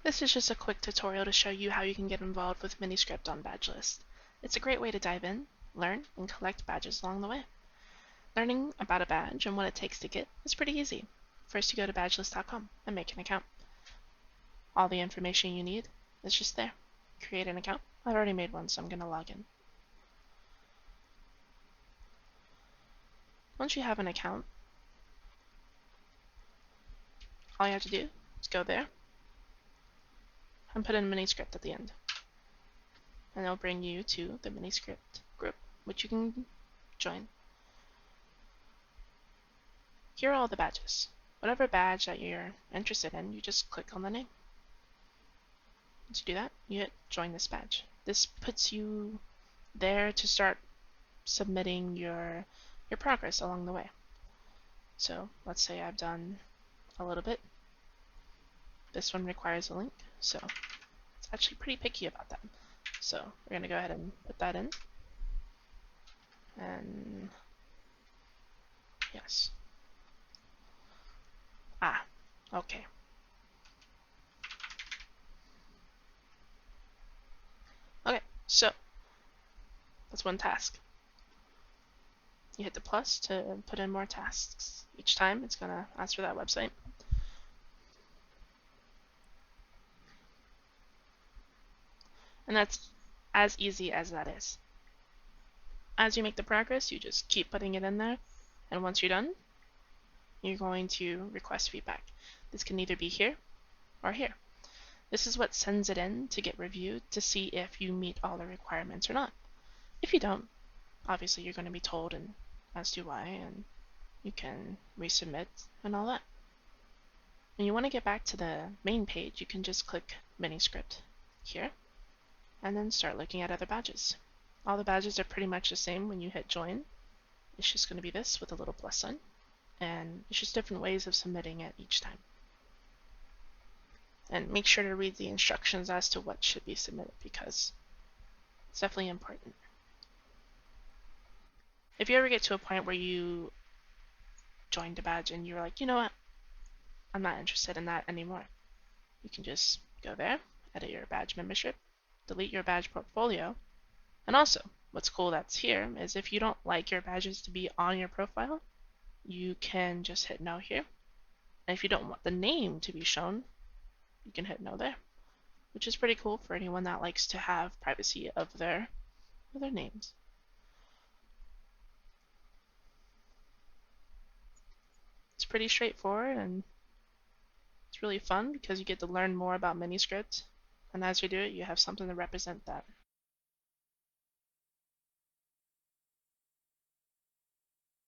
This is just a quick tutorial to show you how you can get involved with MiniScript on Badgelist. It's a great way to dive in, learn, and collect badges along the way. Learning about a badge and what it takes to get is pretty easy. First, you go to badgelist.com and make an account. All the information you need is just there. Create an account. I've already made one, so I'm going to log in. Once you have an account, all you have to do is go there and put in MiniScript at the end. And it'll bring you to the MiniScript group, which you can join. Here are all the badges. Whatever badge that you're interested in, you just click on the name. Once you do that, you hit join this badge. This puts you there to start submitting your progress along the way. So let's say I've done a little bit. This one requires a link, so it's actually pretty picky about that. So we're going to go ahead and put that in. And yes. Okay. Okay, so that's one task. You hit the plus to put in more tasks. Each time it's going to ask for that website. And that's as easy as that is. As you make the progress, you just keep putting it in there, and once you're done, you're going to request feedback. This can either be here or here. This is what sends it in to get reviewed to see if you meet all the requirements or not. If you don't, obviously you're going to be told and as to why, and you can resubmit and all that. When you want to get back to the main page, you can just click MiniScript here and then start looking at other badges. All the badges are pretty much the same when you hit join. It's just going to be this with a little plus sign, and it's just different ways of submitting it each time. And make sure to read the instructions as to what should be submitted, because it's definitely important. If you ever get to a point where you joined a badge and you're like, you know what, I'm not interested in that anymore, you can just go there, edit your badge membership, delete your badge portfolio, and also what's cool that's here is if you don't like your badges to be on your profile, you can just hit no here. And if you don't want the name to be shown, you can hit no there, which is pretty cool for anyone that likes to have privacy of their names. It's pretty straightforward, and it's really fun because you get to learn more about MiniScript, and as you do it, you have something to represent that.